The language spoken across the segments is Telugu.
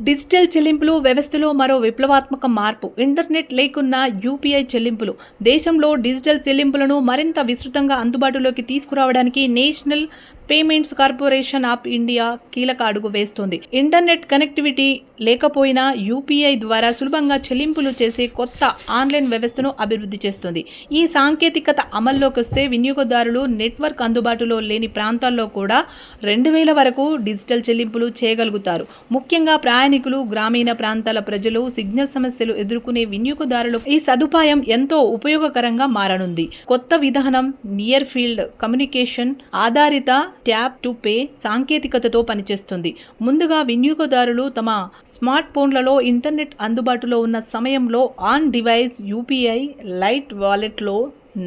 డిజిటల్ చెల్లింపులు వ్యవస్థలో మరో విప్లవాత్మక మార్పు. ఇంటర్నెట్ లేకున్నా యూపీఐ చెల్లింపులు. దేశంలో డిజిటల్ చెల్లింపులను మరింత విస్తృతంగా అందుబాటులోకి తీసుకురావడానికి national payments corporation of India కీలక అడుగు వేస్తోంది. ఇంటర్నెట్ కనెక్టివిటీ లేకపోయినా యూపీఐ ద్వారా సులభంగా చెల్లింపులు చేసే కొత్త ఆన్లైన్ వ్యవస్థను అభివృద్ధి చేస్తుంది. ఈ సాంకేతికత అమల్లోకి వస్తే వినియోగదారులు నెట్వర్క్ అందుబాటులో లేని ప్రాంతాల్లో కూడా 2000 వరకు డిజిటల్ చెల్లింపులు చేయగలుగుతారు. ముఖ్యంగా ప్రయాణికులు, గ్రామీణ ప్రాంతాల ప్రజలు, సిగ్నల్ సమస్యలు ఎదుర్కొనే వినియోగదారులకు ఈ సదుపాయం ఎంతో ఉపయోగకరంగా మారనుంది. కొత్త విధానం నియర్ ఫీల్డ్ కమ్యూనికేషన్ ఆధారిత ట్యాప్ టు పే సాంకేతికతతో పనిచేస్తుంది. ముందుగా వినియోగదారులు తమ స్మార్ట్ ఫోన్లలో ఇంటర్నెట్ అందుబాటులో ఉన్న సమయంలో ఆన్ డివైస్ యూపీఐ లైట్ వాలెట్లో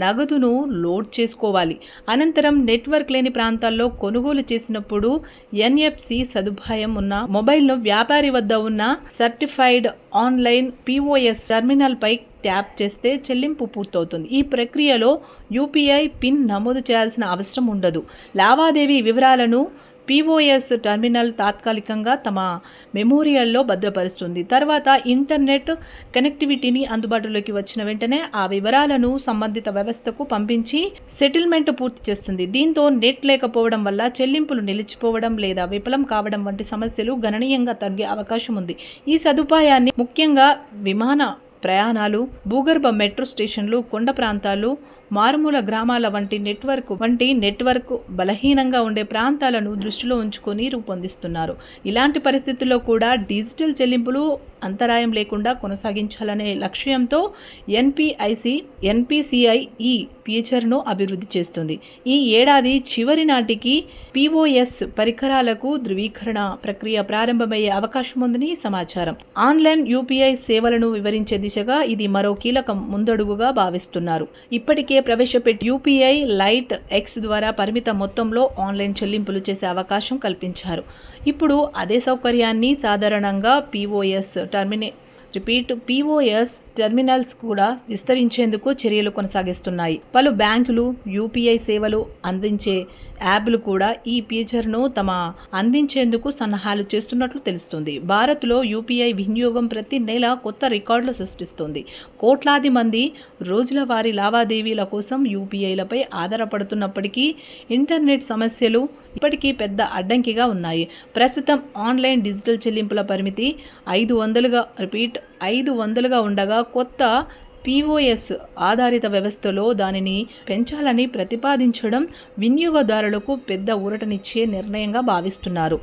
నగదును లోడ్ చేసుకోవాలి. అనంతరం నెట్వర్క్ లేని ప్రాంతాల్లో కొనుగోలు చేసినప్పుడు ఎన్ఎఫ్సి సదుపాయం ఉన్న మొబైల్ను వ్యాపారి వద్ద ఉన్న సర్టిఫైడ్ ఆన్లైన్ పిఓఎస్ టెర్మినల్పై ట్యాప్ చేస్తే చెల్లింపు పూర్తవుతుంది. ఈ ప్రక్రియలో యూపీఐ పిన్ నమోదు చేయాల్సిన అవసరం ఉండదు. లావాదేవీ వివరాలను పిఓఎస్ టెర్మినల్ తాత్కాలికంగా తమ మెమోరియల్లో భద్రపరుస్తుంది. తర్వాత ఇంటర్నెట్ కనెక్టివిటీని అందుబాటులోకి వచ్చిన వెంటనే ఆ వివరాలను సంబంధిత వ్యవస్థకు పంపించి సెటిల్మెంట్ పూర్తి చేస్తుంది. దీంతో నెట్ లేకపోవడం వల్ల చెల్లింపులు నిలిచిపోవడం లేదా విఫలం కావడం వంటి సమస్యలు గణనీయంగా తగ్గే అవకాశం ఉంది. ఈ సదుపాయాన్ని ముఖ్యంగా విమాన ప్రయాణాలు, భూగర్భ మెట్రో స్టేషన్లు, కొండ ప్రాంతాలు, మారుమూల గ్రామాల వంటి నెట్వర్క్ బలహీనంగా ఉండే ప్రాంతాలను దృష్టిలో ఉంచుకొని రూపొందిస్తున్నారు. ఇలాంటి పరిస్థితుల్లో కూడా డిజిటల్ చెల్లింపులు అంతరాయం లేకుండా కొనసాగించాలనే లక్ష్యంతో ఎన్పిసిఐ ఈ ఫీచర్ను అభివృద్ధి చేస్తుంది. ఈ ఏడాది చివరి నాటికి పిఓఎస్ పరికరాలకు ధృవీకరణ ప్రక్రియ ప్రారంభమయ్యే అవకాశం ఉందని సమాచారం. ఆన్లైన్ యూపీఐ సేవలను వివరించే దిశగా ఇది మరో కీలక ముందడుగుగా భావిస్తున్నారు. ఇప్పటికే ప్రవేశపెట్టి యూపీఐ లైట్ ఎక్స్ ద్వారా పరిమిత మొత్తంలో ఆన్లైన్ చెల్లింపులు చేసే అవకాశం కల్పించారు. ఇప్పుడు అదే సౌకర్యాన్ని సాధారణంగా పిఓఎస్ టెర్మినల్స్ కూడా విస్తరించేందుకు చర్యలు కొనసాగిస్తున్నాయి. పలు బ్యాంకులు యూపీఐ సేవలు అందించే యాప్లు కూడా ఈ ఫీచర్ను అందించేందుకు సన్నాహాలు చేస్తున్నట్లు తెలుస్తుంది. భారత్లో యూపీఐ వినియోగం ప్రతి నెల కొత్త రికార్డులు సృష్టిస్తుంది. కోట్లాది మంది రోజులవారీ లావాదేవీల కోసం యూపీఐలపై ఆధారపడుతున్నప్పటికీ ఇంటర్నెట్ సమస్యలు ఇప్పటికీ పెద్ద అడ్డంకిగా ఉన్నాయి. ప్రస్తుతం ఆన్లైన్ డిజిటల్ చెల్లింపుల పరిమితి 500గా ఉండగా కొత్త పిఓఎస్ ఆధారిత వ్యవస్థలో దానిని పెంచాలని ప్రతిపాదించడం వినియోగదారులకు పెద్ద ఊరటనిచ్చే నిర్ణయంగా భావిస్తున్నారు.